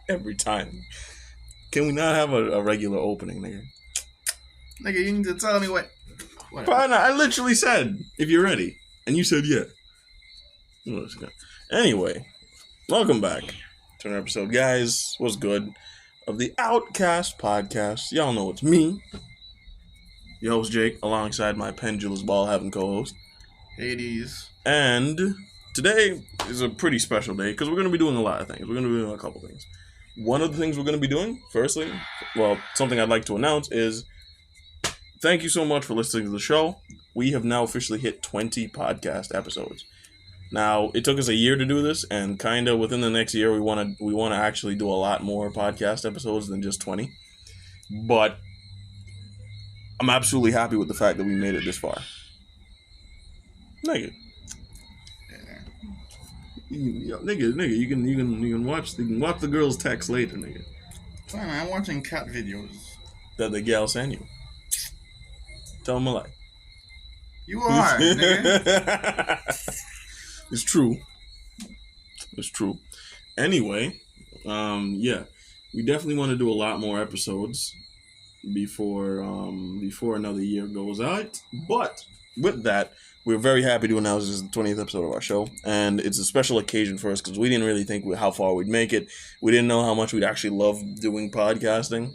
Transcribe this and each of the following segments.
Every time. Can we not have a regular opening, nigga? Nigga, you need to tell me what. Partner, I literally said, if you're ready. And you said, yeah. Anyway, welcome back to another episode, guys. What's good? Of the Outcast podcast. Y'all know it's me, your host Jake, alongside my pendulous ball-having co-host, Hades. And today is a pretty special day because we're going to be doing a lot of things. We're going to be doing a couple things. One of the things we're going to be doing, firstly, something I'd like to announce is thank you so much for listening to the show. We have now officially hit 20 podcast episodes. Now, it took us a year to do this, and kind of within the next year, we want to actually do a lot more podcast episodes than just 20. But I'm absolutely happy with the fact that we made it this far. Nigga. Nigga, you can watch the girls' text later, nigga. Fine, I'm watching cat videos. That the gal sent you. Tell them a lie. You are, nigga. It's true. Anyway, yeah, we definitely want to do a lot more episodes before another year goes out. But with that, we're very happy to announce this is the 20th episode of our show, and it's a special occasion for us because we didn't really think how far we'd make it. We didn't know how much we'd actually love doing podcasting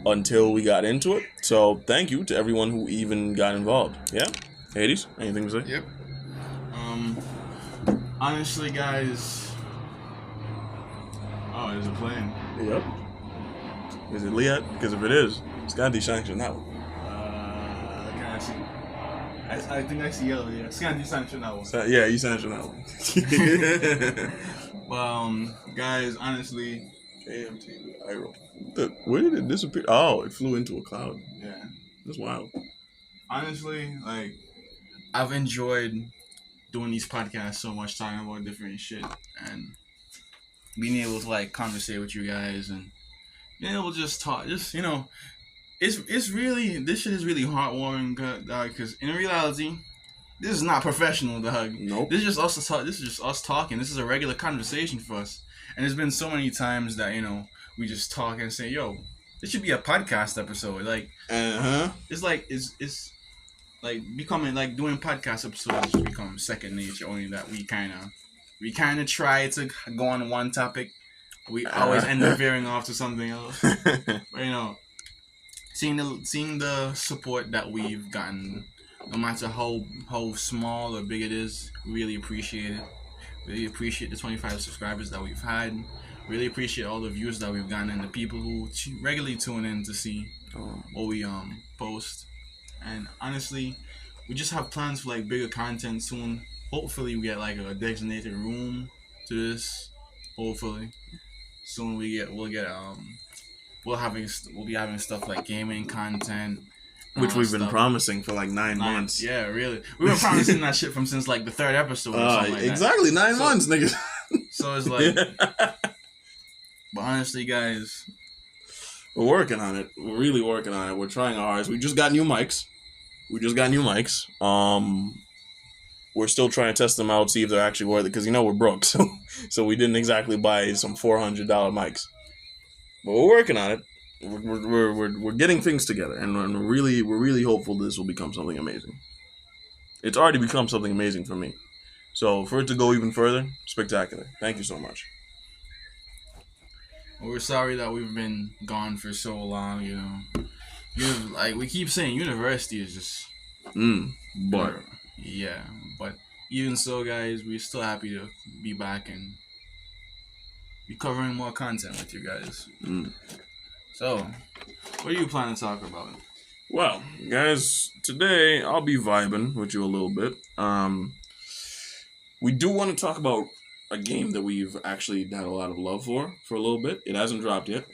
until we got into it. So thank you to everyone who even got involved. Yeah? Hades, anything to say? Yep. Honestly, guys... Oh, is it playing? Yep. Is it Liat? Because if it is, it's got to desanction that one. Can I see? I think I see yellow, yeah. It's gonna desanction that one. Yeah, you sanction that one. Guys, honestly... KMT, Iro. Where did it disappear? Oh, it flew into a cloud. Yeah. That's wild. Honestly, I've enjoyed doing these podcasts so much, talking about different shit, and being able to, conversate with you guys, and being able to just talk, this shit is really heartwarming, because in reality, this is not professional, dog. Nope. This is just us talking. This is a regular conversation for us. And there's been so many times that, we just talk and say, yo, this should be a podcast episode. It's becoming, doing podcast episodes has become second nature, only that we kind of try to go on one topic. We always end up veering off to something else. But, seeing the support that we've gotten, no matter how small or big it is, really appreciate it. Really appreciate the 25 subscribers that we've had. Really appreciate all the views that we've gotten and the people who regularly tune in to see what we post. And honestly, we just have plans for bigger content soon. Hopefully, we get a designated room to this. Hopefully, soon we'll be having stuff like gaming content. Which we've been promising for 9 months. Yeah, really. We've been promising that shit since the third episode or something like exactly, that. 9 months, nigga. So it's But honestly, guys, we're working on it. We're really working on it. We're trying our hardest. We just got new mics. We're still trying to test them out, see if they're actually worth it, because we're broke, so we didn't exactly buy some $400 mics. But we're working on it. We're getting things together, and we're really hopeful this will become something amazing. It's already become something amazing for me. So for it to go even further, spectacular. Thank you so much. We're sorry that we've been gone for so long, we keep saying university is just... But... Yeah, but even so, guys, we're still happy to be back and be covering more content with you guys. So, what are you planning to talk about? Well, guys, today I'll be vibing with you a little bit. We do want to talk about a game that we've actually had a lot of love for a little bit. It hasn't dropped yet.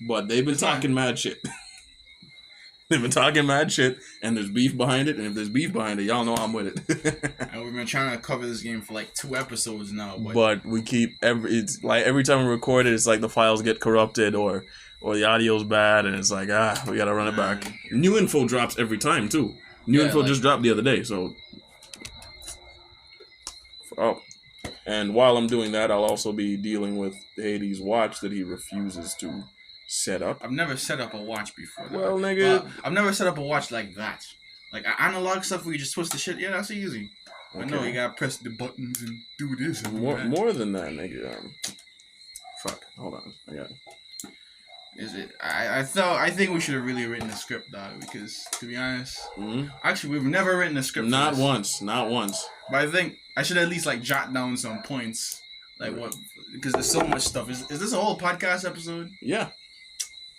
But they've been talking mad shit. They've been talking mad shit, and there's beef behind it, and if there's beef behind it, y'all know I'm with it. And we've been trying to cover this game for 2 episodes now. But we keep every time we record it, it's the files get corrupted or the audio's bad, and it's we gotta run it back. New info drops every time too. New info just dropped the other day, so. And while I'm doing that, I'll also be dealing with Hades' watch that he refuses to set up. I've never set up a watch before. Though. Well, nigga, I've never set up a watch like that. Like analog stuff where you just twist the shit. Yeah, that's easy. okay. But no, you gotta press the buttons and do this and do that. More than that, nigga. Fuck. Hold on. I got it. Is it? I think we should have really written a script, dog. Because to be honest, actually we've never written a script. Not once. But I think I should at least like jot down some points, like what, because there's so much stuff. Is this a whole podcast episode? Yeah.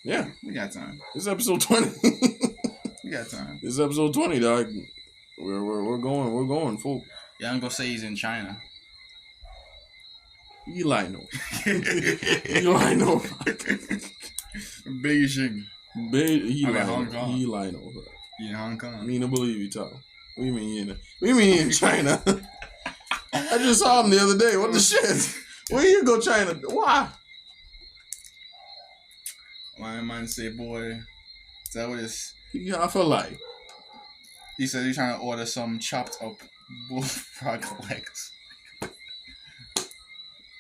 We got time. This is episode 20. We got time. This is episode 20, dog. We're going full. Yeah, I'm gonna say he's in China. Eli no. Eli no. Beijing. Hong Kong. Eli no. You in Hong Kong? I mean, I believe you, Tom. What do you mean he in China? I just saw him the other day. What the shit? Where you go, China? Why? My man say, boy, is that what it's? Yeah, I feel like. He said he's trying to order some chopped up bullfrog legs.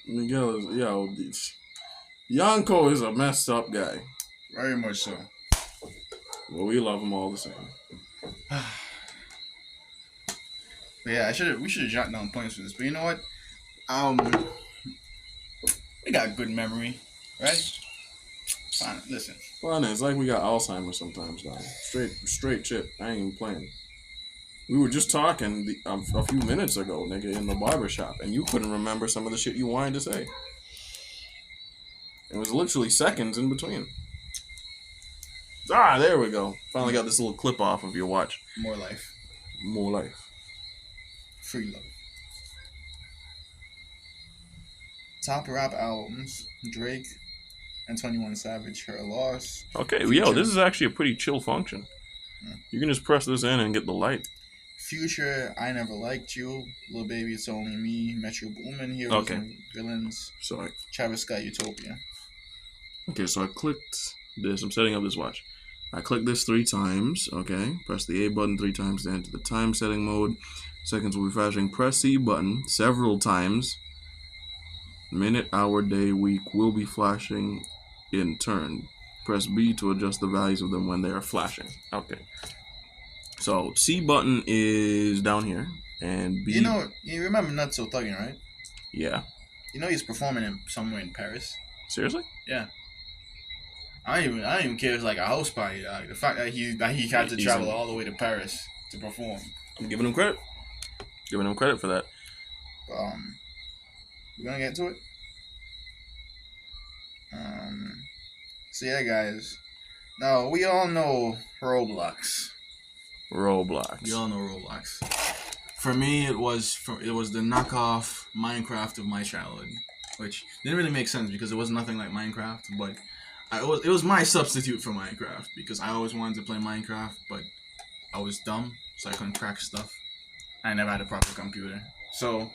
Miguel is, yo, Yanko is a messed up guy. Very much so. Well, we love him all the same. But yeah, we should have jotted down points for this. But you know what? We got good memory, right? Fine, listen. Well, it's like we got Alzheimer's sometimes, dog. Straight chip. I ain't even playing. We were just talking a few minutes ago, nigga, in the barbershop, and you couldn't remember some of the shit you wanted to say. It was literally seconds in between. Ah, there we go. Finally got this little clip off of your watch. More life. More life. Free love. Top rap albums: Drake and 21 Savage. Her Loss. Okay, yo, this is actually a pretty chill function. You can just press this in and get the light. Future, I Never Liked You. Lil Baby, It's Only Me. Metro Boomin, Heroes and Villains. So Travis Scott, Utopia. Okay, so I clicked this. I'm setting up this watch. I click this 3 times. Okay, press the A button 3 times to enter the time setting mode. Seconds will be flashing. Press C button several times. Minute, hour, day, week will be flashing in turn. Press B to adjust the values of them when they are flashing. Okay. So C button is down here, and B. You remember Not So Thuggin', right? Yeah. You know he's performing somewhere in Paris. Seriously? Yeah. I don't even care if it's like a house party. The fact that he had to travel all the way to Paris to perform. I'm giving him credit. Giving him credit for that. We're gonna get to it. So yeah, guys. Now we all know Roblox. We all know Roblox. For me, it was the knockoff Minecraft of my childhood, which didn't really make sense because it was nothing like Minecraft. But it was my substitute for Minecraft because I always wanted to play Minecraft, but I was dumb, so I couldn't crack stuff. I never had a proper computer, so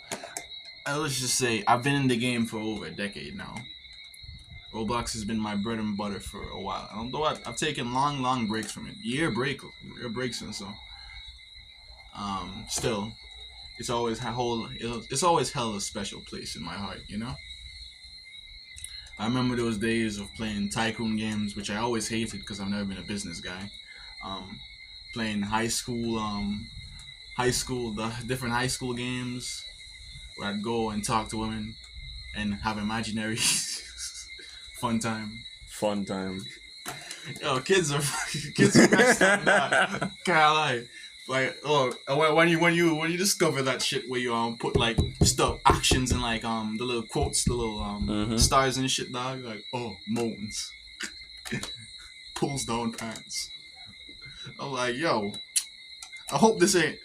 let's just say I've been in the game for over a decade now. Roblox has been my bread and butter for a while. Although I've taken long breaks from it, year breaks and so. Still, it's always held a special place in my heart, you know. I remember those days of playing tycoon games, which I always hated because I've never been a business guy. Playing the different high school games where I'd go and talk to women and have imaginary fun time. Yo, kids are messed up now. Can't lie. Like, when you discover that shit where you put like stuff actions and like the little quotes, the little stars and shit, dog. Like, moans, pulls down pants. I'm like, yo, I hope this ain't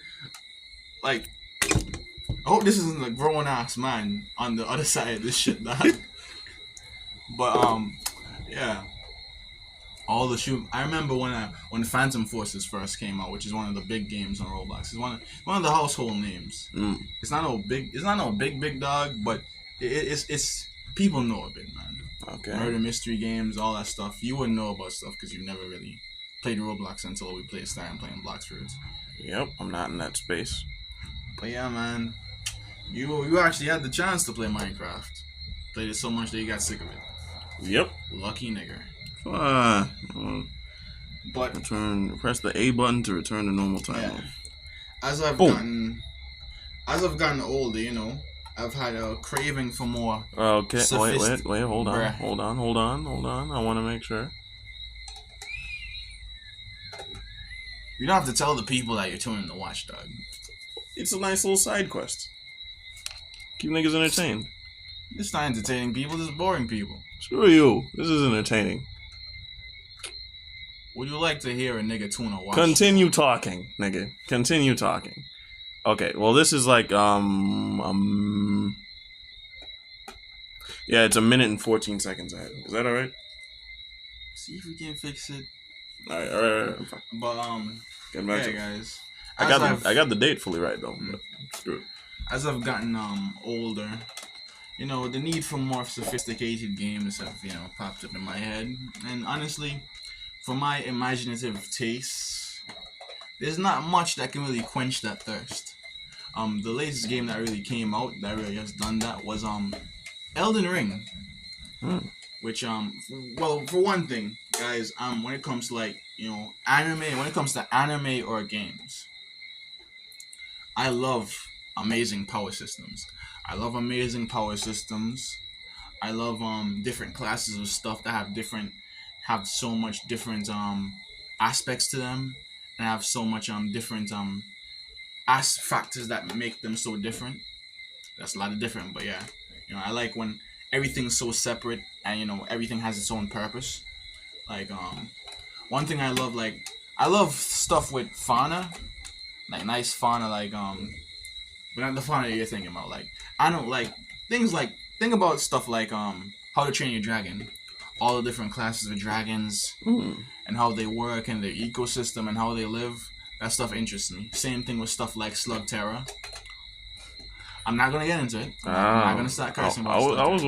like. I hope this isn't a grown ass man on the other side of this shit, dog. But yeah. All the shoot. I remember when Phantom Forces first came out, which is one of the big games on Roblox. It's one of the household names. It's not no big dog, but it's people know of it, man. Okay. Murder mystery games, all that stuff. You wouldn't know about stuff because you've never really played Roblox until we started playing Blox Fruits. Yep, I'm not in that space. But yeah, man. You actually had the chance to play Minecraft. Played it so much that you got sick of it. Yep. Lucky nigger. Uh, But press the A button to return to normal time yeah, mode. as I've gotten older, I've had a craving for more. Okay, wait, hold on, Bruh. hold on. I want to make sure. You don't have to tell the people that you're tuning to watch, dog. It's a nice little side quest. Keep niggas entertained. It's not entertaining people, it's boring people. Screw you. This is entertaining. Would you like to hear a nigga tune or watch? Continue talking, nigga. Continue talking. Okay, well this is like yeah, it's 1 minute and 14 seconds ahead. Is that alright? See if we can fix it. Alright. But Getting back yeah, to guys. I got the date fully right though. But screw it. As I've gotten older, the need for more sophisticated games have popped up in my head, and honestly, for my imaginative tastes, there's not much that can really quench that thirst. The latest game that really came out that really has done that was Elden Ring. Which well, for one thing, guys, when it comes to like anime, when it comes to anime or games, I love amazing power systems. I love different classes of stuff that have so much different aspects to them, and have so much different factors that make them so different. That's a lot of different, but yeah, I like when everything's so separate and everything has its own purpose. Like one thing I love stuff with fauna, like nice fauna, like but not the fauna that you're thinking about. Like I don't like things like think about stuff like How to Train Your Dragon, all the different classes of dragons and how they work and their ecosystem and how they live. That stuff interests me. Same thing with stuff like Slug Terror. I'm not gonna get into it. I'm not gonna start cursing about Slug I was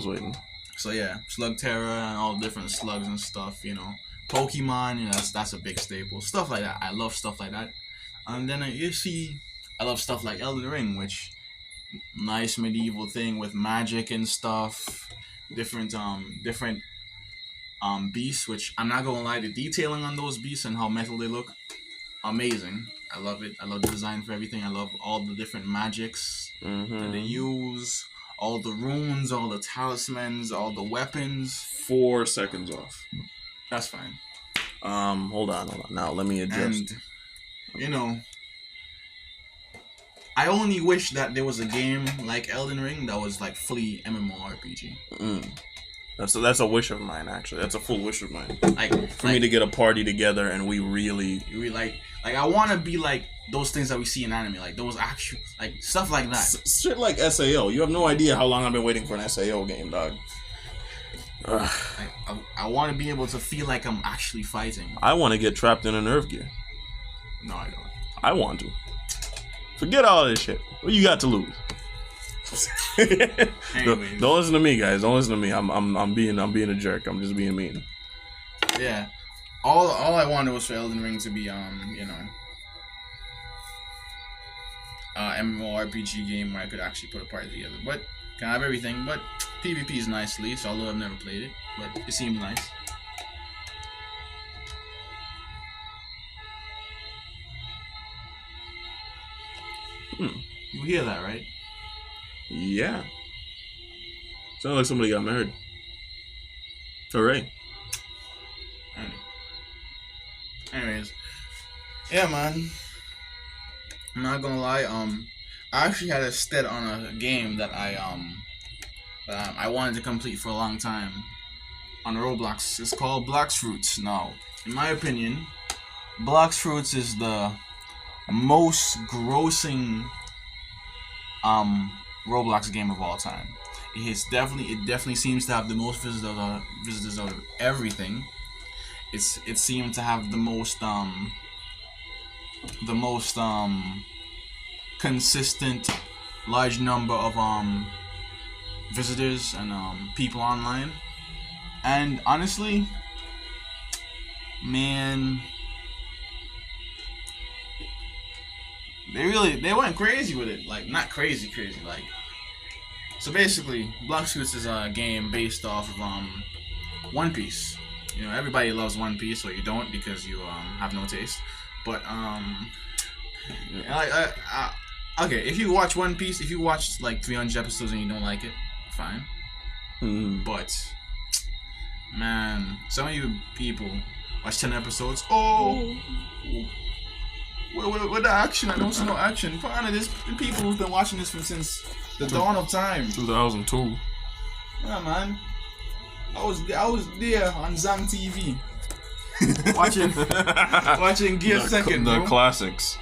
waiting. So yeah, Slug Terror and all the different slugs and stuff. Pokemon. That's a big staple. Stuff like that. I love stuff like that. And then I love stuff like Elden Ring, which nice medieval thing with magic and stuff. Different beasts, which I'm not gonna lie, the detailing on those beasts and how metal they look, amazing. I love it. I love the design for everything. I love all the different magics that they use, all the runes, all the talismans, all the weapons. 4 seconds off. That's fine. Hold on. Now let me adjust. And I only wish that there was a game like Elden Ring that was like fully MMORPG. That's a wish of mine, actually. That's a full wish of mine. For me to get a party together and we really I want to be like those things that we see in anime, like those actual like stuff like that. Shit like SAO. You have no idea how long I've been waiting for an SAO game, dog. I want to be able to feel like I'm actually fighting. I want to get trapped in a nerve gear. No, I don't. I want to. Forget all this shit. What you got to lose? Don't listen to me, guys. Don't listen to me. I'm being a jerk. I'm just being mean. Yeah. All I wanted was for Elden Ring to be MMORPG game where I could actually put a party together. But can have everything. But PvP is nice, at least, although I've never played it. But it seems nice. You hear that, right? Yeah. Sounds like somebody got married. Hooray. Anyways. Yeah, man. I'm not gonna lie, I actually had a stat on a game that I wanted to complete for a long time on Roblox. It's called Blox Fruits. Now, in my opinion, Blox Fruits is the most grossing Roblox game of all time. It definitely seems to have the most visitors out of everything. It seemed to have the most consistent large number of visitors and people online. And honestly, man, they went crazy with it. Like, not crazy, like. So basically, Blox Fruits is a game based off of One Piece. You know, everybody loves One Piece, or you don't because you have no taste. But okay, if you watch One Piece, if you watch like 300 episodes and you don't like it, fine. But man, some of you people watch 10 episodes. Oh, with the action, I don't see no action. Partner, there's people who've been watching this since the dawn of time. 2002. Yeah, man. I was there on Zang TV watching Gear Second. The bro. classics.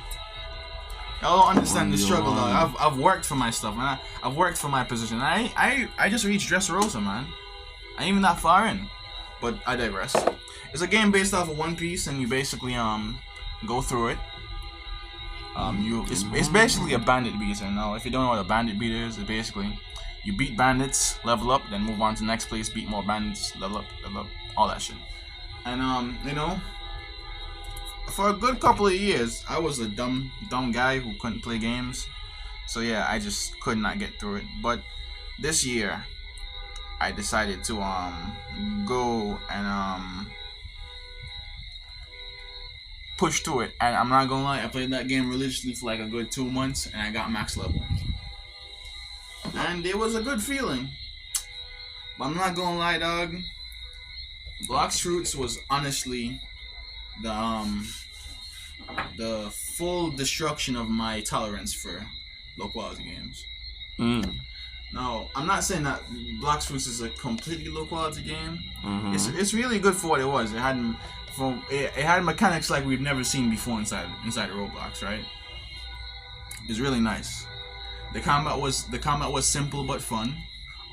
I don't understand the struggle, though. I've worked for my stuff, man. I've worked for my position. I just reached Dressrosa, man. I ain't even that far in. But I digress. It's a game based off of One Piece, and you basically go through it. It's basically a bandit beater. Now, if you don't know what a bandit beater is, it's basically you beat bandits, level up, then move on to the next place, beat more bandits, level up, all that shit. And you know, for a good couple of years, I was a dumb guy who couldn't play games. So yeah, I just could not get through it. But this year, I decided to go and push through it. And I'm not gonna lie, I played that game religiously for like a good 2 months, and I got max level. And it was a good feeling. But I'm not gonna lie, dog. Blox Fruits was honestly the full destruction of my tolerance for low quality games. Now, I'm not saying that Blox Fruits is a completely low quality game. It's really good for what it was. It had mechanics like we've never seen before inside Roblox, right? It's really nice. The combat was simple but fun.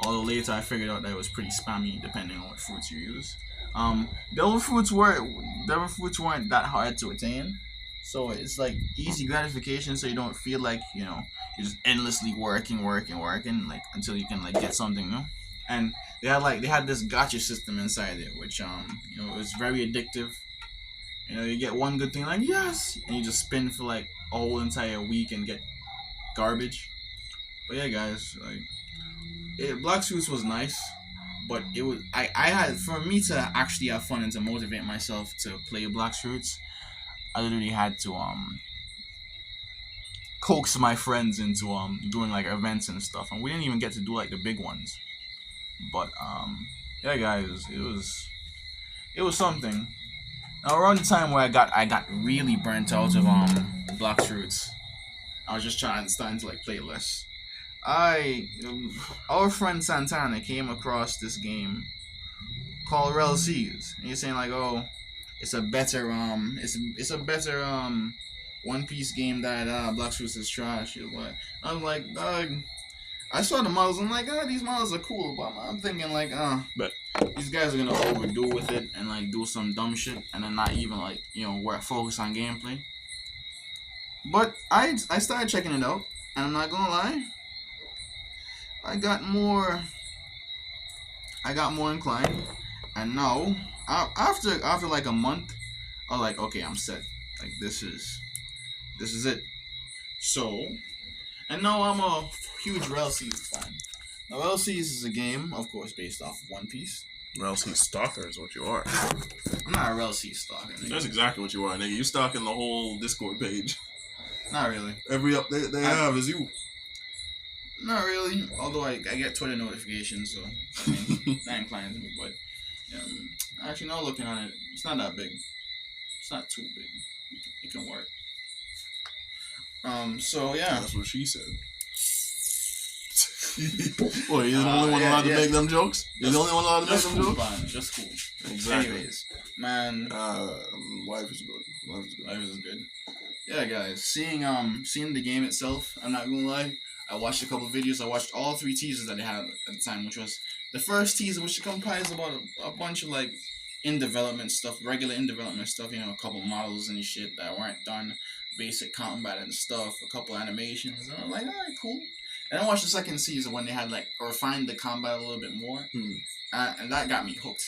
Although later I figured out that it was pretty spammy depending on what fruits you use. The other fruits weren't that hard to attain. So it's like easy gratification, so you don't feel like, you know, you're just endlessly working like until you can like get something new. And they had this gacha system inside it, which you know, it was very addictive. You know, you get one good thing like yes, and you just spin for like a whole entire week and get garbage. But yeah, guys, like Blox Fruits was nice, but it was I had, for me to actually have fun and to motivate myself to play Blox Fruits, I literally had to coax my friends into doing like events and stuff, and we didn't even get to do like the big ones. But yeah, guys, it was something. Now around the time where I got really burnt out of Blox Fruits, I was just starting to like play less. Our friend Santana came across this game called RLCs, and he's saying like, oh, it's a better One Piece game that Blox Fruits is trash. I was like, dog. I saw the models. I'm like, these models are cool, but I'm thinking like, but these guys are gonna overdo with it and like do some dumb shit and then not even like, you know, focus on gameplay. But I started checking it out, and I'm not gonna lie, I got more inclined, and now after like a month, I'm like, okay, I'm set. Like this is it. So, and now I'm a huge RLCs fan. Now RLCs is a game, of course, based off of One Piece. RLC stalker is what you are. I'm not a RLC stalker, nigga. That's exactly what you are, nigga. You stalking the whole Discord page. Not really. Every update they have is you. Not really. Although I get Twitter notifications, so that inclines me. But actually, now looking on it, it's not that big. It's not too big. It can work. So yeah. That's what she said. Boy, you're the only one allowed to make them jokes? You're the only one allowed to make them jokes? Fine. Just cool. Exactly. Anyways, man. Life is good. Life is good. Yeah, guys. Seeing the game itself, I'm not gonna lie. I watched a couple of videos. I watched all 3 teasers that they had at the time, which was the first teaser, which comprised about a bunch of like regular in development stuff. You know, a couple models and shit that weren't done, basic combat and stuff, a couple animations. And I'm like, alright, cool. And I watched the second season when they had like refined the combat a little bit more, and that got me hooked.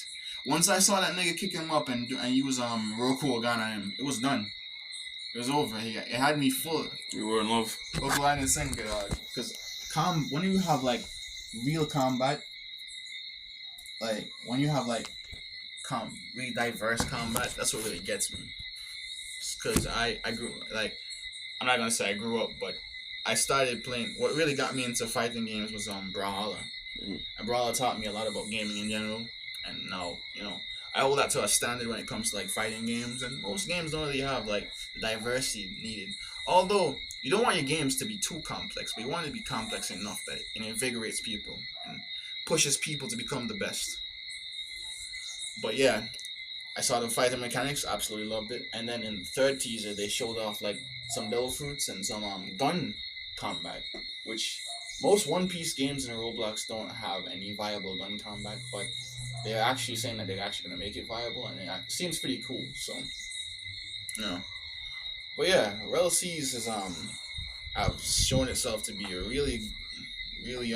Once I saw that nigga kick him up and use Roku Organa on him, it was done. It was over. It had me full. You were in love. Of line and sinker, dog. Because when you have like real combat, like when you have like really diverse combat, that's what really gets me. Because I grew like I'm not gonna say I grew up, but I started playing. What really got me into fighting games was Brawlhalla. And Brawlhalla taught me a lot about gaming in general. And now I hold that to a standard when it comes to like fighting games. And most games don't really have like the diversity needed. Although you don't want your games to be too complex, but you want it to be complex enough that it invigorates people and pushes people to become the best. But yeah, I saw the fighting mechanics, absolutely loved it. And then in the third teaser, they showed off like some devil fruits and some gun combat, which most One Piece games in Roblox don't have any viable gun combat, but they're actually saying that they're actually gonna make it viable, and it seems pretty cool. So, but yeah, Rel Seas is have shown itself to be a really, really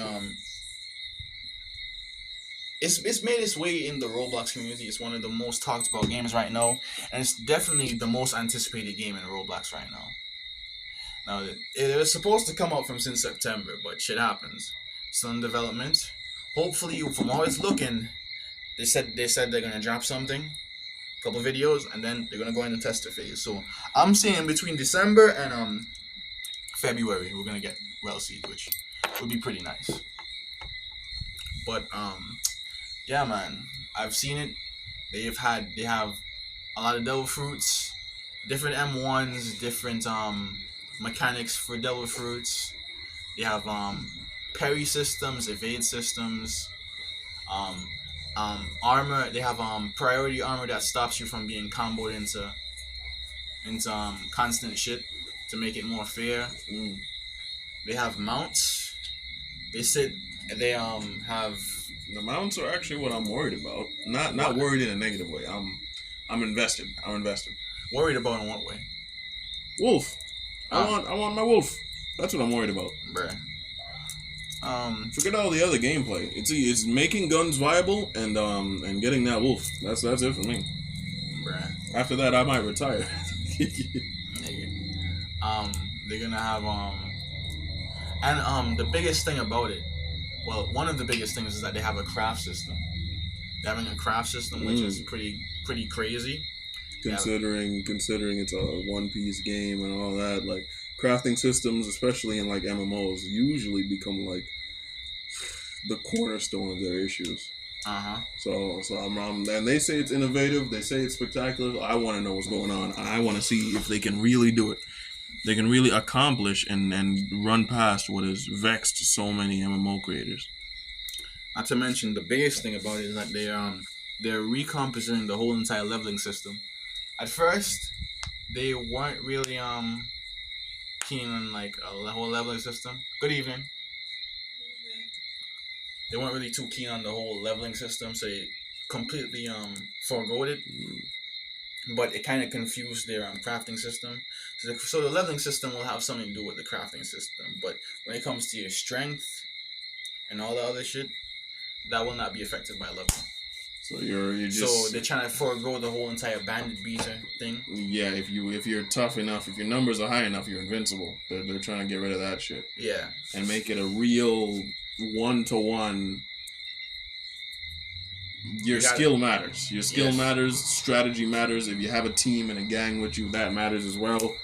It's made its way in the Roblox community. It's one of the most talked about games right now, and it's definitely the most anticipated game in Roblox right now. Now, it was supposed to come out since September, but shit happens. Still in development. Hopefully, from how it's looking, they said they're gonna drop something, a couple videos, and then they're gonna go into tester phase. So I'm saying between December and February, we're gonna get Rel Seed, which would be pretty nice. But yeah, man, I've seen it. They have a lot of devil fruits, different M1s, different mechanics for devil fruits. They have parry systems, evade systems, armor. They have priority armor that stops you from being comboed into constant shit to make it more fair. They have mounts. They said they have. The mounts are actually what I'm worried about. Not worried in a negative way. I'm invested. Worried about in what way? Wolf. I want my wolf. That's what I'm worried about. Bruh. Forget all the other gameplay. It's making guns viable and getting that wolf. That's it for me. Bruh. After that, I might retire. They're gonna have and the biggest thing about it. Well, one of the biggest things is that they have a craft system. They're having a craft system, which is pretty crazy. Considering it's a One Piece game and all that, like crafting systems, especially in like MMOs, usually become like the cornerstone of their issues. So I'm and they say it's innovative. They say it's spectacular. I want to know what's going on. I want to see if they can really do it. They can really accomplish and run past what has vexed so many MMO creators. Not to mention, the biggest thing about it is that they're recompositing the whole entire leveling system. At first, they weren't really keen on like a whole leveling system. Good evening. They weren't really too keen on the whole leveling system, so they completely forgoed it. But it kind of confused their crafting system. So the leveling system will have something to do with the crafting system. But when it comes to your strength and all the other shit, that will not be affected by leveling. So you're just. So they're trying to forego the whole entire bandit beater thing. Yeah, if you're tough enough, if your numbers are high enough, you're invincible. They're trying to get rid of that shit. Yeah. And make it a real 1-to-1. Your skill matters. Your skill matters. Strategy matters. If you have a team and a gang with you, that matters as well.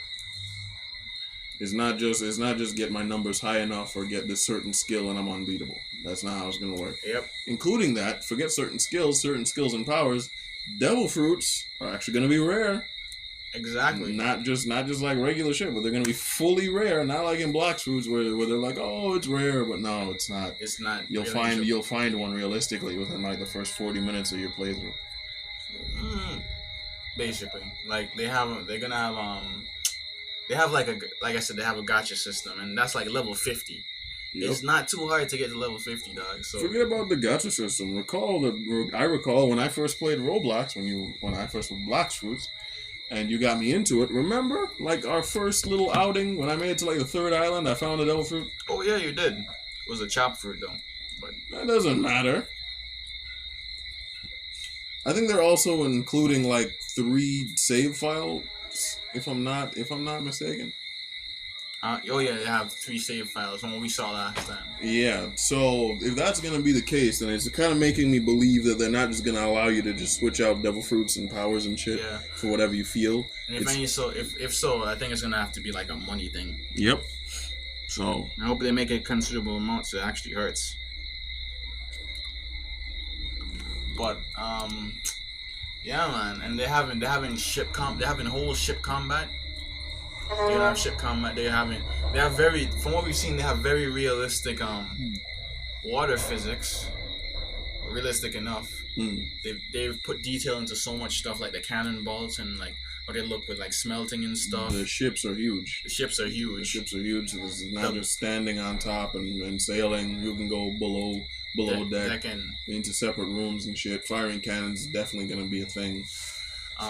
It's not just get my numbers high enough or get this certain skill and I'm unbeatable. That's not how it's gonna work. Yep. Including that, forget certain skills and powers. Devil fruits are actually gonna be rare. Exactly. Not just like regular shit, but they're gonna be fully rare. Not like in Black fruits where they're like, oh, it's rare, but no, it's not. It's not. You'll find one realistically within like the first 40 minutes of your playthrough. Basically, like they have like I said, they have a gacha system, and that's like level 50. Yep. It's not too hard to get to level 50, dog. So forget about the gacha system. I recall when I first played Roblox, when I first played Black fruits. And you got me into it. Remember, like our first little outing when I made it to like the third island, I found a devil fruit. Oh yeah, you did. It was a chopped fruit though, but that doesn't matter. I think they're also including like 3 save file ships, if I'm not mistaken. Oh yeah, they have 3 save files from what we saw last time. Yeah, so if that's gonna be the case, then it's kind of making me believe that they're not just gonna allow you to just switch out devil fruits and powers and shit for whatever you feel. And if so, I think it's gonna have to be like a money thing. Yep. So I hope they make a considerable amount so it actually hurts. But yeah, man, and they're having whole ship combat. They don't have ship combat. They have very, from what we've seen, they have very realistic water physics. Realistic enough. They've put detail into so much stuff like the cannonballs and like how they look with like smelting and stuff. The ships are huge. The ships are huge. So this is not just standing on top and sailing. You can go below deck into separate rooms and shit. Firing cannons is definitely going to be a thing.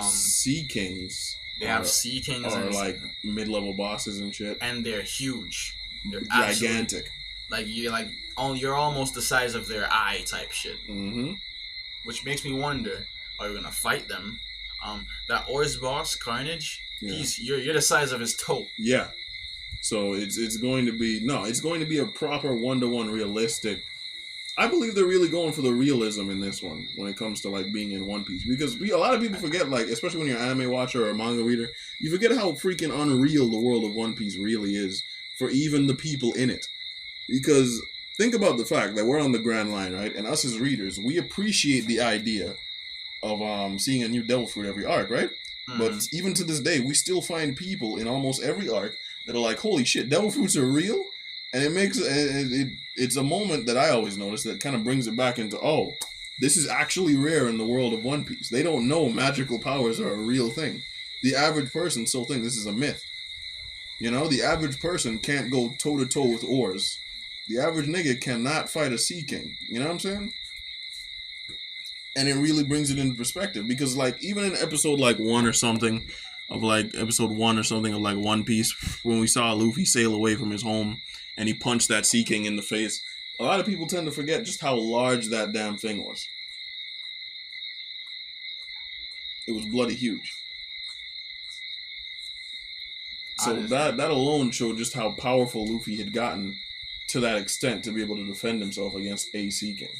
Sea Kings. They have Sea Kings are like mid-level bosses and shit, and they're huge. They're gigantic. You're almost the size of their eye type shit. Mm-hmm. Which makes me wonder: are you gonna fight them? That Ors boss, Carnage. Yeah. You're the size of his toe. Yeah. So it's going to be a proper 1-to-1 realistic. I believe they're really going for the realism in this one when it comes to like being in One Piece, because a lot of people forget, like especially when you're an anime watcher or a manga reader, you forget how freaking unreal the world of One Piece really is for even the people in it. Because think about the fact that we're on the Grand Line, right? And us as readers, we appreciate the idea of seeing a new devil fruit every arc, right? Mm-hmm. But even to this day, we still find people in almost every arc that are like, "Holy shit, devil fruits are real." And it makes it's a moment that I always notice that kind of brings it back into, oh, this is actually rare in the world of One Piece. They don't know magical powers are a real thing. The average person still thinks this is a myth. You know, the average person can't go toe-to-toe with Oars. The average nigga cannot fight a Sea King. You know what I'm saying? And it really brings it into perspective. Because, like, even in episode, like, 1 or something of One Piece, when we saw Luffy sail away from his home and he punched that Sea King in the face, a lot of people tend to forget just how large that damn thing was. It was bloody huge. So that alone showed just how powerful Luffy had gotten to that extent to be able to defend himself against a Sea King.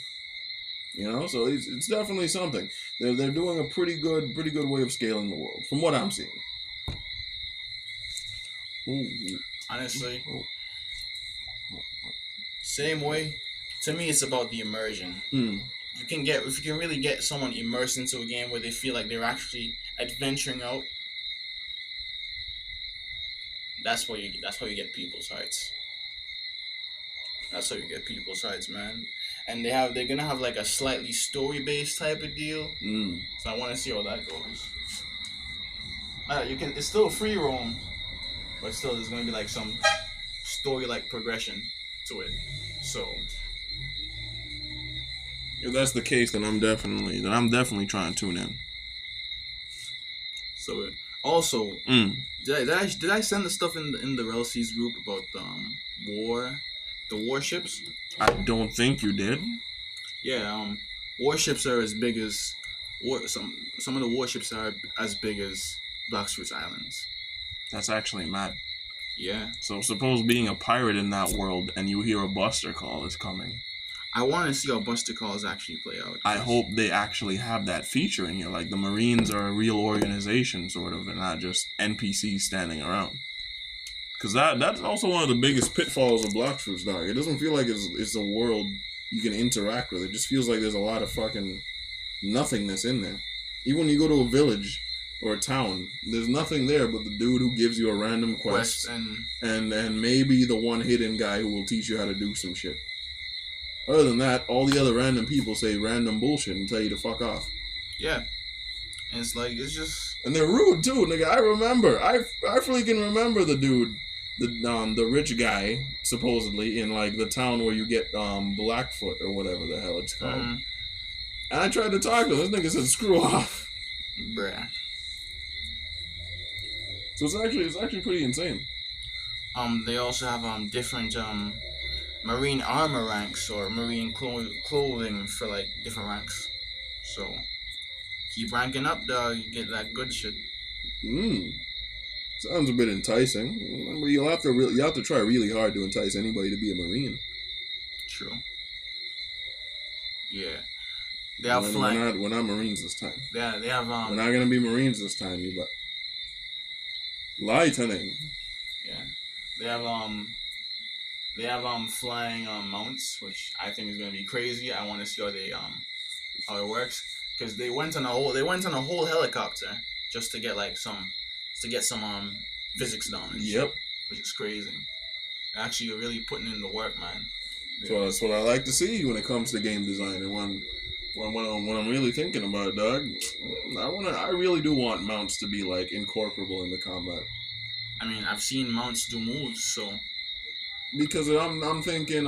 You know, so it's definitely something. They're doing a pretty good way of scaling the world, from what I'm seeing. Ooh. Honestly, same way. To me, it's about the immersion. If you can really get someone immersed into a game where they feel like they're actually adventuring out, that's how you get people's hearts. That's how you get people's hearts, man. And they're gonna have like a slightly story based type of deal. So I want to see how that goes. It's still a free roam, but still there's gonna be like some story like progression to it. So if that's the case, then I'm definitely trying to tune in. So also, did I send the stuff in the Relseas group about the warships? I don't think you did. Yeah, warships are as big as some of the warships are as big as Blackfruit's Islands. That's actually mad. Yeah. So suppose being a pirate in that world and you hear a Buster Call is coming. I want to see how Buster Calls actually play out. I hope they actually have that feature in here. Like the Marines are a real organization, sort of, and not just NPCs standing around. Because that's also one of the biggest pitfalls of Blackfruit's Dark. It doesn't feel like it's a world you can interact with. It just feels like there's a lot of fucking nothingness in there. Even when you go to a village or a town, there's nothing there but the dude who gives you a random quest and maybe the one hidden guy who will teach you how to do some shit. Other than that, all the other random people say random bullshit and tell you to fuck off. Yeah. And it's just... And they're rude, too, nigga. I remember. I freaking remember the dude, the rich guy, supposedly, in, like, the town where you get Blackfoot or whatever the hell it's called. Mm-hmm. And I tried to talk to him. This nigga said, screw off. Bruh. So it's actually pretty insane. They also have different marine armor ranks or marine clothing for like different ranks. So keep ranking up, dog. You get that good shit. Sounds a bit enticing. But you'll have to try really hard to entice anybody to be a Marine. True. Yeah. They have flying. We're not Marines this time. Yeah, they have We're not gonna be Marines this time, you but lightning. Yeah. They have flying mounts, which I think is gonna be crazy. I want to see how it works, because they went on a whole helicopter just to get some physics down. Yep. Which is crazy. Actually, you're really putting in the work, man. Yeah. So that's what I like to see when it comes to game design, and when I'm really thinking about it, dog, I really do want mounts to be like incorporable in the combat. I mean, I've seen mounts do moves, so. Because I'm thinking,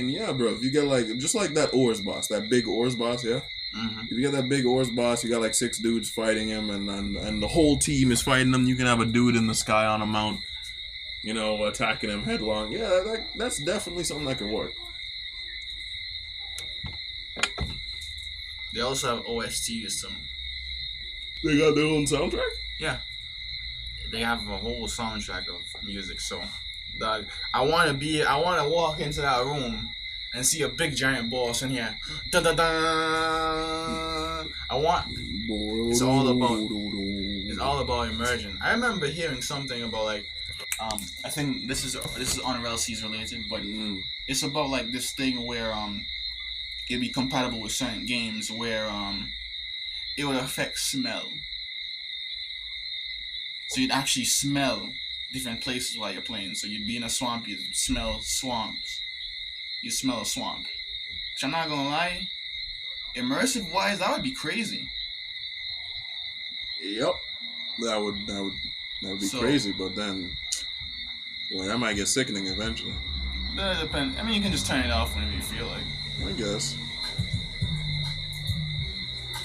yeah, bro. If you get just like that Ors boss, that big Ors boss, yeah. Mm-hmm. If you get that big Ors boss, you got like 6 dudes fighting him, and the whole team is fighting him. You can have a dude in the sky on a mount, attacking him headlong. Yeah, that's definitely something that could work. They also have OSTs, so. They got their own soundtrack? Yeah. They have a whole soundtrack of music, so. Dog, I want to walk into that room and see a big giant boss in here. Da da da. It's all about immersion. I remember hearing something about I think this is on RLC's related, but it's about like this thing where it'd be compatible with certain games where it would affect smell. So you'd actually smell different places while you're playing. So you'd be in a swamp, you'd smell swamps. You smell a swamp. Which I'm not gonna lie, immersive wise, that would be crazy. Yep. That would be crazy, but then that might get sickening eventually. That depends. I mean, you can just turn it off whenever you feel like. I guess.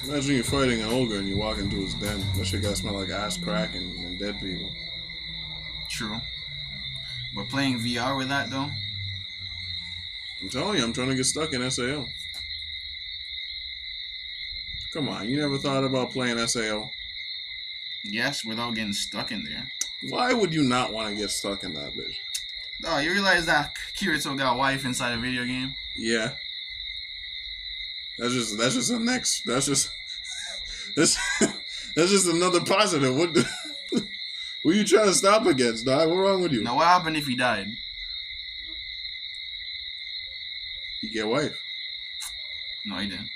Imagine you're fighting an ogre and you walk into his den. That shit gotta smell like ass crack and dead people. True. But playing VR with that though? I'm telling you, I'm trying to get stuck in SAO. Come on, you never thought about playing SAO? Yes, without getting stuck in there. Why would you not want to get stuck in that bitch? Oh, you realize that Kirito got a wife inside a video game? Yeah. That's just another positive. What are you trying to stop against, dog? What's wrong with you? Now, what happened if he died? He get wife. No, he didn't.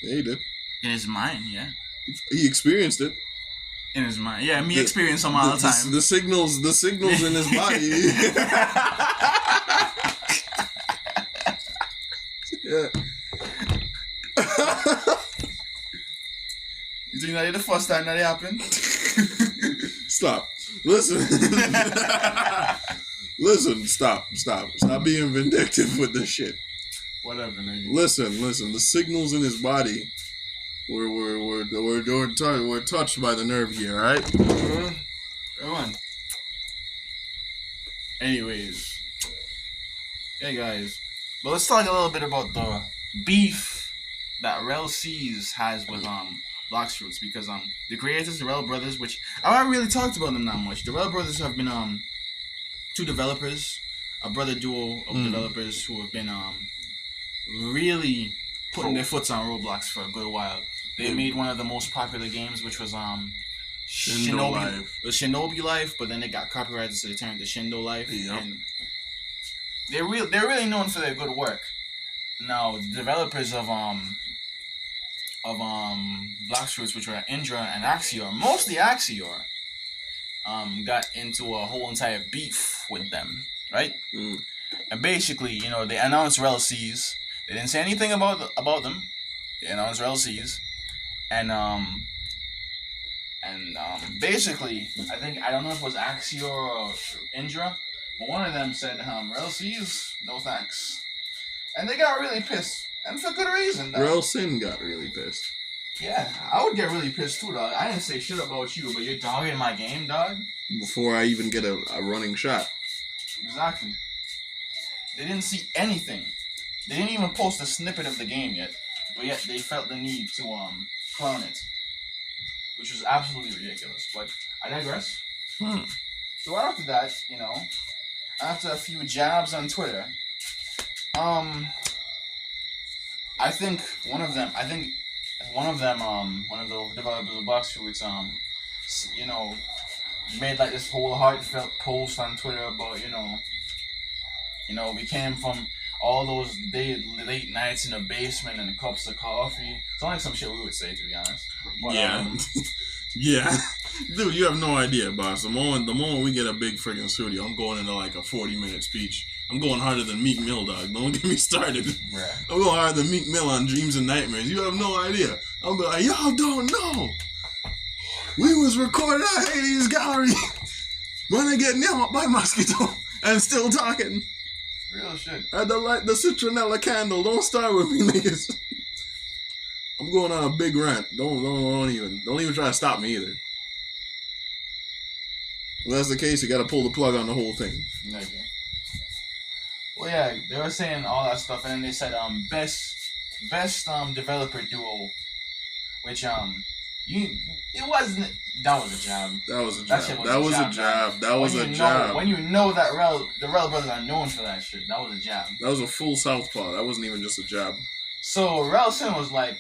Yeah, he did. In his mind, yeah. He experienced it. In his mind, yeah. Me experience them all the time. The signals in his body. Yeah. You think that is the first time that it happened? Stop. Listen. Listen. Stop being vindictive with this shit. Whatever, nigga. Listen. The signals in his body were touched by the nerve gear, right? Come on. Anyways, hey guys, but let's talk a little bit about the beef that Rel C's has with Blox Fruits, because the creators, the Rel brothers, which I haven't really talked about them that much. The Rel brothers have been two developers, a brother duo of developers who have been really putting their foots on Roblox for a good while. They made one of the most popular games, which was Shinobi Life, but then it got copyrighted, so they turned to Shindo Life. Yep. And they're really known for their good work. Now, the developers of Blox Fruits, which were Indra and Axior, mostly Axior, got into a whole entire beef with them, right? And basically, they announced Rel C's. They didn't say anything about them. They announced Rel C's. And basically, I don't know if it was Axior or Indra, but one of them said, Rel C's, no thanks. And they got really pissed. And for good reason, dog. Rel Sin got really pissed. Yeah, I would get really pissed too, dog. I didn't say shit about you, but you're dogging my game, dog. Before I even get a running shot. Exactly. They didn't see anything. They didn't even post a snippet of the game yet. But yet they felt the need to clone it. Which was absolutely ridiculous. But I digress. So after that, after a few jabs on Twitter, I think one of them, one of the developers of Box Fruits, made like this whole heartfelt post on Twitter about, we came from all those late nights in the basement and cups of coffee. It's like some shit we would say, to be honest. But, yeah. Yeah. Dude, you have no idea, boss. The moment we get a big friggin' studio, I'm going into like a 40-minute speech. I'm going harder than Meek Mill, dog. Don't get me started. Right. I'm going harder than Meek Mill on Dreams and Nightmares. You have no idea. I'm like, y'all don't know. We was recording at Hades Gallery when I get nailed by mosquito and still talking. Real shit. I had the citronella candle. Don't start with me, niggas. I'm going on a big rant. Don't even try to stop me either. If that's the case, you got to pull the plug on the whole thing. Okay. Well, yeah, they were saying all that stuff, and then they said best developer duo, which it wasn't. That was a jab. That was a jab. When you know that the Rel brothers are known for that shit, that was a jab. That was a full southpaw. That wasn't even just a jab. So Relson was like,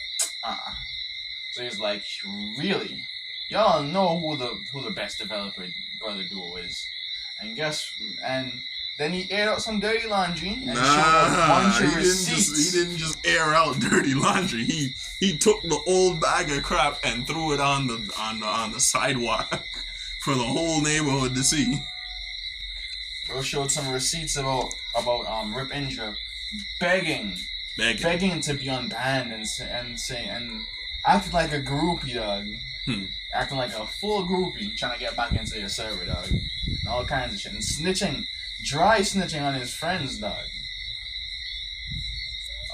So he's like, really? Y'all know who the best developer brother duo is, and then he aired out some dirty laundry and showed a bunch of receipts. He didn't just air out dirty laundry. He took the old bag of crap and threw it on the sidewalk for the whole neighborhood to see. Bro showed some receipts about Rip Indra begging to be unbanned and acting like a groupie, dog. Acting like a full groupie, trying to get back into your server, dog. And all kinds of shit. And dry snitching on his friends, dog.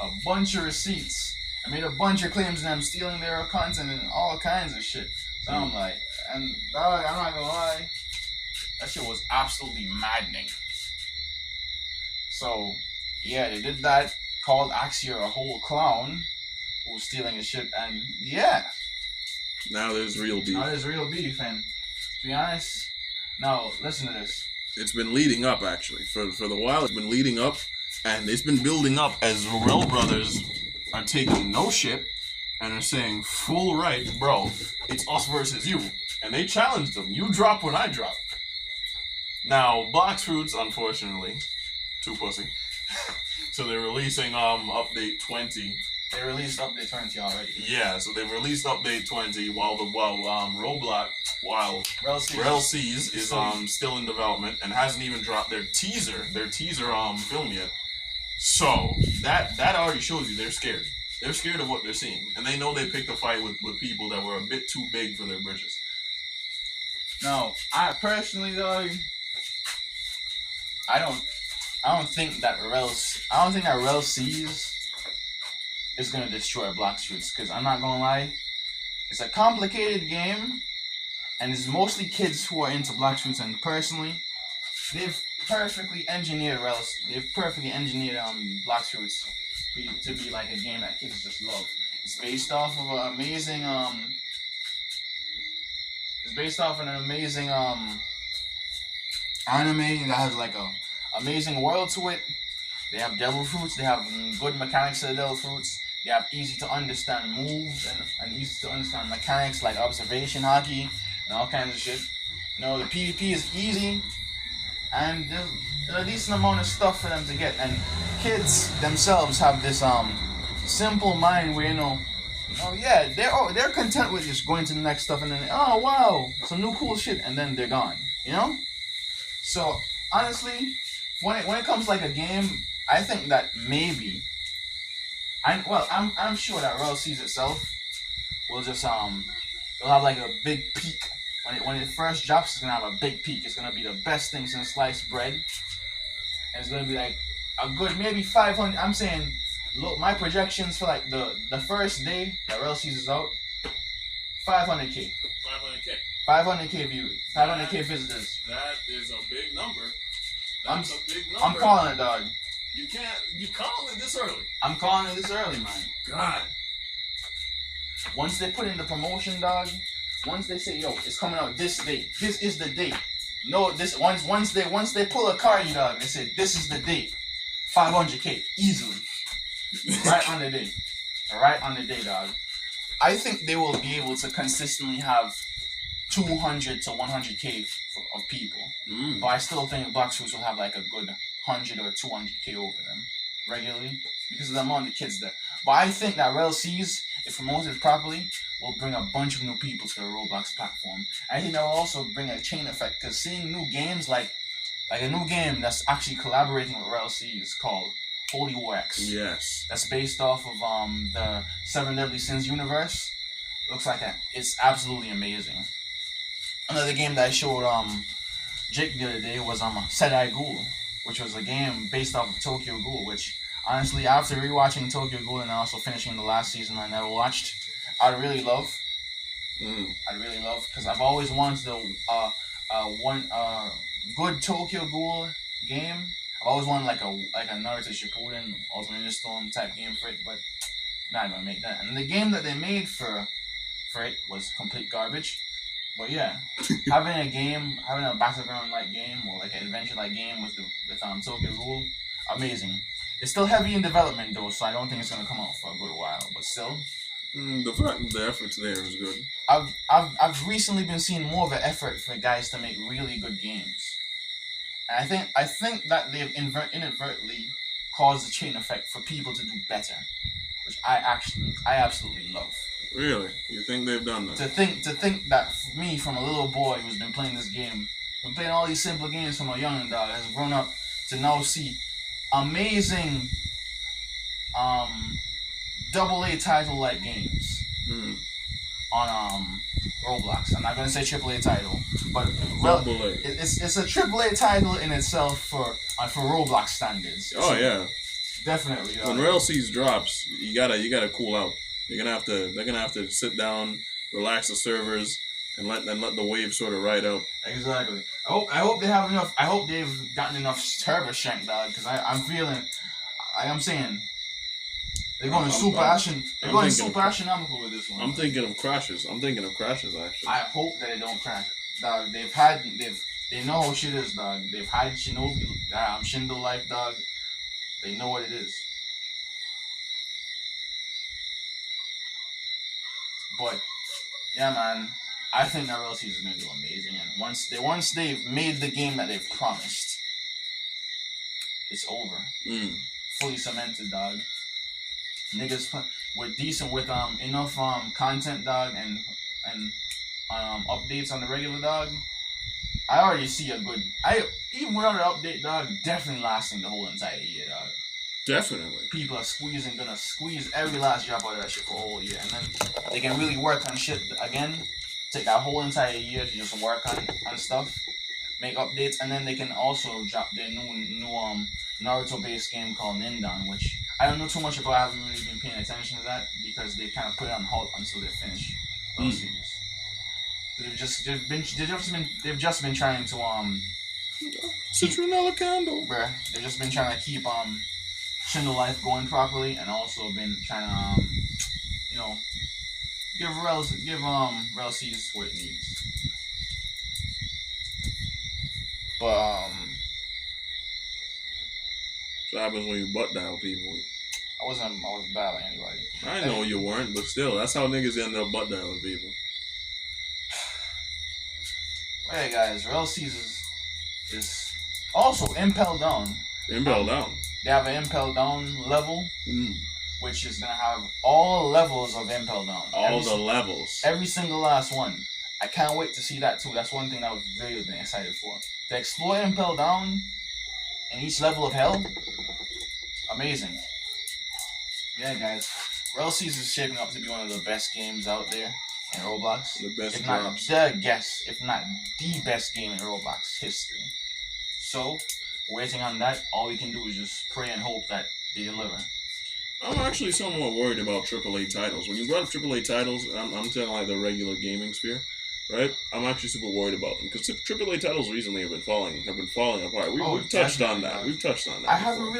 A bunch of receipts. I made a bunch of claims to them stealing their content and all kinds of shit. So I'm like, and dog, I'm not gonna lie, that shit was absolutely maddening. So, yeah, they did that, called Axia a whole clown who was stealing his shit, and yeah. Now there's real beef. And to be honest, now listen to this. It's been leading up, actually. For the while, it's been leading up, and it's been building up as Rel Brothers are taking no shit and are saying, full right, bro, it's us versus you. And they challenged them. You drop when I drop. Now, Box Fruits, unfortunately, too pussy. So they're releasing update 20. They released update 20 already. Yeah, so they've released update 20 while Rel Seas is still in development and hasn't even dropped their teaser film yet. So that already shows you they're scared. They're scared of what they're seeing, and they know they picked a fight with people that were a bit too big for their britches. No, I personally though, I don't think that Rel Seas is gonna destroy Black Fruits, because I'm not gonna lie, it's a complicated game, and it's mostly kids who are into Black Fruits, and personally, they've perfectly engineered Black Fruits to be like a game that kids just love. It's based off of an amazing anime that has like a amazing world to it. They have devil fruits. They have good mechanics to the devil fruits. They have easy to understand moves and easy to understand mechanics like observation hockey and all kinds of shit. The PvP is easy, and there's a decent amount of stuff for them to get. And kids themselves have this simple mind where they're content with just going to the next stuff and then wow, some new cool shit, and then they're gone. So honestly, when it comes to like a game, I think that maybe, I'm sure that Rel Seas itself will just it'll have like a big peak when it first drops. It's gonna have a big peak. It's gonna be the best thing since sliced bread, and it's gonna be like a good maybe 500. I'm saying, look, my projections for like the first day that Rel Seas is out, 500K. 500K views. 500K visitors. That is a big number. That's a big number. I'm calling it, dog. You calling it this early? I'm calling it this early, man. God. Once they put in the promotion, dog, once they say, yo, it's coming out this date, this is the date, No, this once they pull a card, dog, they said this is the date, 500K easily, right on the day, dog. I think they will be able to consistently have 200 to 100K of people, but I still think Black Fruits will have like a good 100 or 200K over them regularly because of the amount of kids there. But I think that RLCs, if promoted properly, will bring a bunch of new people to the Roblox platform. I think that will also bring a chain effect because seeing new games like a new game that's actually collaborating with RLCs called Holy War X. Yes. That's based off of the Seven Deadly Sins universe. Looks like it's absolutely amazing. Another game that I showed Jake the other day was Sedai Ghoul, which was a game based off of Tokyo Ghoul, which honestly, after rewatching Tokyo Ghoul and also finishing the last season I never watched, I'd really love, because I've always wanted one good Tokyo Ghoul game. I've always wanted like a Naruto Shippuden, Ultimate Ninja Storm type game for it, but not gonna make that. And the game that they made for it was complete garbage. But yeah, having a battleground like game or like an adventure like game with Tokyo Ghoul, amazing. It's still heavy in development though, so I don't think it's gonna come out for a good while. But still, the fact that the effort's there is good. I've recently been seeing more of an effort for guys to make really good games, and I think that they've inadvertently caused a chain effect for people to do better, which I absolutely love. Really? You think they've done that? To think that me, from a little boy who's been playing this game, been playing all these simple games from a young dog, has grown up to now see amazing AA title like games on Roblox. I'm not gonna say AAA title, but it's a AAA title in itself for Roblox standards. Oh yeah, definitely. When RLCs drops, you gotta cool out. They're gonna have to sit down, relax the servers, and let the wave sort of ride out. Exactly. I hope they have enough. I hope they've gotten enough server strength, dog. Because I'm feeling, I'm saying, they're going super astronomical with this one. I'm thinking of crashes. Actually. I hope that they don't crash, dog. They know how shit is, dog. They've had Shinobi, Shindo Life, dog. They know what it is. But yeah, man, I think that RLC is gonna do amazing. And once they've made the game that they've promised, it's over. Fully cemented, dog. Niggas with enough content, dog, and updates on the regular, dog. I already see even without an update, dog, definitely lasting the whole entire year, dog. Definitely. People are gonna squeeze every last drop out of that shit for a whole year, and then they can really work on shit again. Take that whole entire year to just work on stuff, make updates, and then they can also drop their new Naruto based game called Nindan, which I don't know too much about. I haven't really been paying attention to that because they kind of put it on hold until they finish those series. They've just been trying to Citronella candle, bruh. They've just been trying to keep Shindo Life going properly, and also been trying to give RLCs what it needs. But what happens when you butt dial people? I wasn't battling anybody. I know you weren't, but still, that's how niggas end up butt dialing people. Hey guys, RLCs is also Impel Down. Impel Down. They have an Impel Down level, which is gonna have all levels of Impel Down. All the levels. Every single last one. I can't wait to see that too. That's one thing I was really been excited for. To explore Impel Down in each level of hell, amazing. Yeah, guys, RLCs is shaping up to be one of the best games out there in Roblox. The best if not if not the best game in Roblox history. So, waiting on that, all we can do is just pray and hope that they deliver. I'm actually somewhat worried about AAA titles. When you brought up AAA titles, I'm talking like the regular gaming sphere, right? I'm actually super worried about them because AAA titles recently have been falling apart. We've touched on that. We've touched on that. I haven't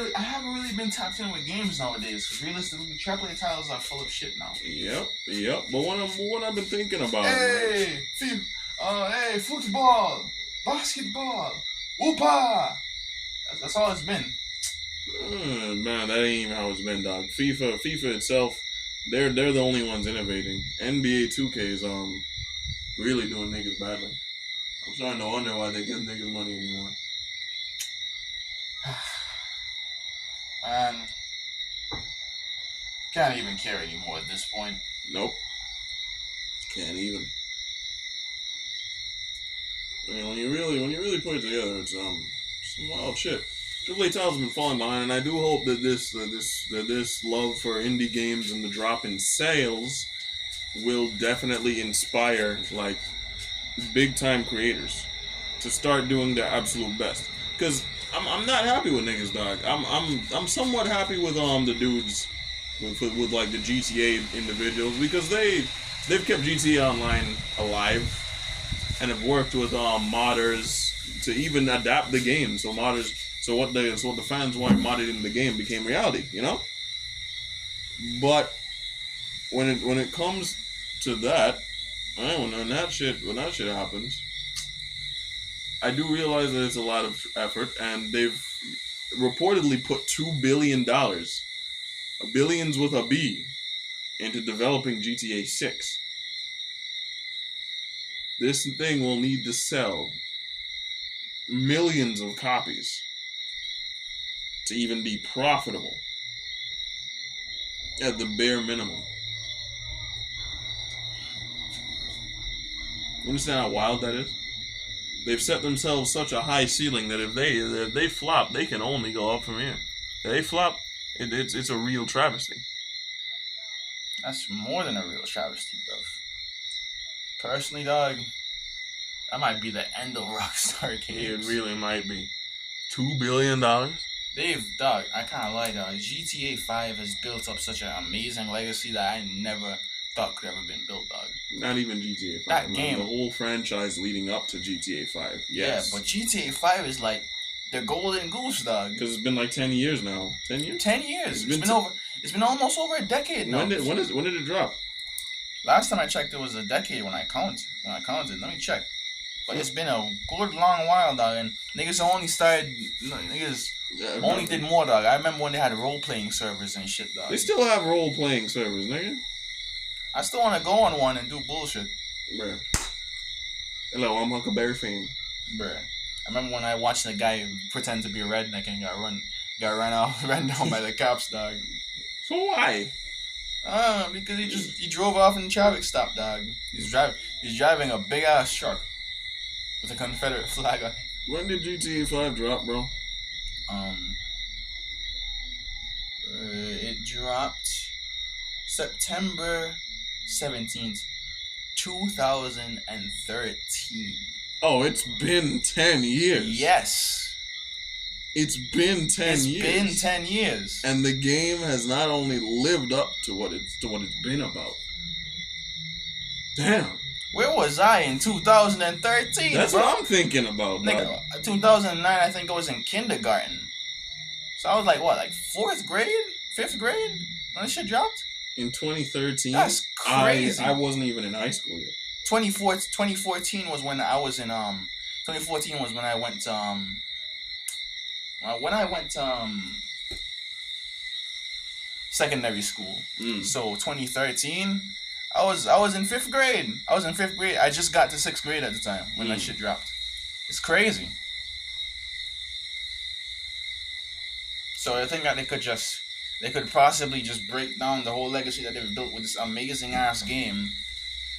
really been tapped in with games nowadays because realistically, AAA titles are full of shit now. Yep. But one I've been thinking about. Hey, football. basketball, whoopa. That's all it's been. Man, that ain't even how it's been, dog. FIFA itself, they're the only ones innovating. NBA 2K is really doing niggas badly. I'm starting to wonder why they give niggas money anymore. Man, can't even care anymore at this point. Nope, can't even. I mean, when you really put it together, it's some wild shit. Triple A titles have been falling behind, and I do hope that this love for indie games and the drop in sales will definitely inspire like big time creators to start doing their absolute best. Because I'm not happy with niggas, dog. I'm somewhat happy with the dudes with like the GTA individuals because they've kept GTA Online alive and have worked with modders to even adapt the game. So what the fans want modded in the game became reality, you know? But when it comes to that, when that shit happens, I do realize that it's a lot of effort, and they've reportedly put $2 billion, billions with a B, into developing GTA 6. This thing will need to sell millions of copies to even be profitable at the bare minimum. You understand how wild that is? They've set themselves such a high ceiling that if they flop, they can only go up from here. If they flop, it's a real travesty. That's more than a real travesty, bro. Personally, dog, that might be the end of Rockstar Games. It really might be. $2 billion? Dog, I can't lie, dog. GTA 5 has built up such an amazing legacy that I never thought could ever been built, dog. Not even GTA 5. That game. The whole franchise leading up to GTA 5. Yes. Yeah, but GTA 5 is like the golden goose, dog. Because it's been like 10 years now. 10 years? 10 years. It's been almost over a decade now. When did it drop? Last time I checked, it was a decade when I counted. Let me check. But it's been a good long while, dog. And niggas only did more, dog. I remember when they had role-playing servers and shit, dog. They still have role-playing servers, nigga. I still want to go on one and do bullshit. Bruh. Hello, I'm Huckleberry Finn. Bruh. I remember when I watched a guy pretend to be a redneck and got ran down by the cops, dog. So why? Because he drove off in the traffic stop, dog. He's driving a big ass truck with a Confederate flag on it. When did GTA 5 drop, bro? It dropped September 17th, 2013. Oh, it's been 10 years. Yes. It's been 10 years. It's been 10 years. And the game has not only lived up to what it's been about. Damn. Where was I in 2013? That's bro? what I'm thinking about, nigga. 2009, I think I was in kindergarten. So I was like, what, like 4th grade? 5th grade? When this shit dropped? In 2013? That's crazy. I wasn't even in high school yet. 2014 was when I was in 2014 was when I went to secondary school. So 2013, I was in 5th grade. I just got to 6th grade at the time when that shit dropped. It's crazy. So I think that they could possibly just break down the whole legacy that they've built with this amazing ass game.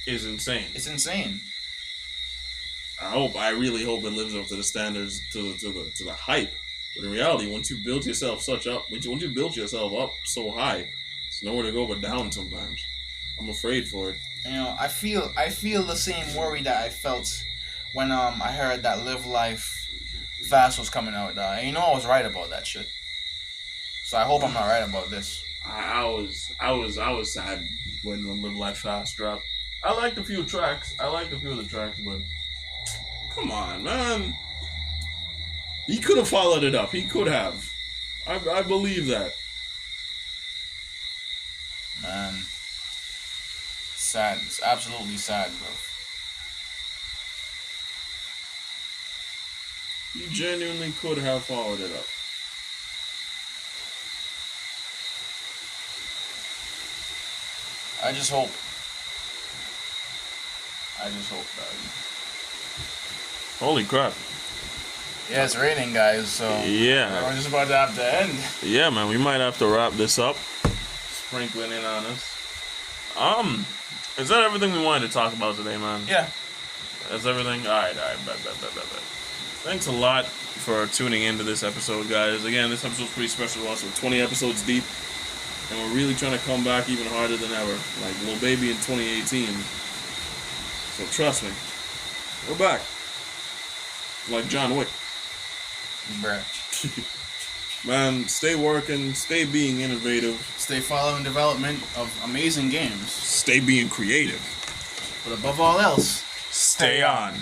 Is insane. It's insane. I really hope it lives up to the standards, to the hype. But in reality, once you build yourself up so high, it's nowhere to go but down sometimes. I'm afraid for it. You know, I feel the same worry that I felt when I heard that Live Life Fast was coming out. And you know I was right about that shit. So I hope I'm not right about this. I was sad when Live Life Fast dropped. I liked a few of the tracks, but come on, man. He could have followed it up. He could have. I believe that. Man. Sad. It's absolutely sad, bro. You genuinely could have followed it up. I just hope, dog. Holy crap. Yeah, it's raining, guys, so Yeah. we're just about to have to end. Yeah, man, we might have to wrap this up. Sprinkling in on us. Is that everything we wanted to talk about today, man? Yeah. That's everything? Alright, bet. Thanks a lot for tuning into this episode, guys. Again, this episode's pretty special to us. We're 20 episodes deep, and we're really trying to come back even harder than ever. Like Lil Baby in 2018. So trust me, we're back. Like John Wick. Bruh. Man, stay working, stay being innovative. Stay following development of amazing games. Stay being creative. But above all else, Stay on.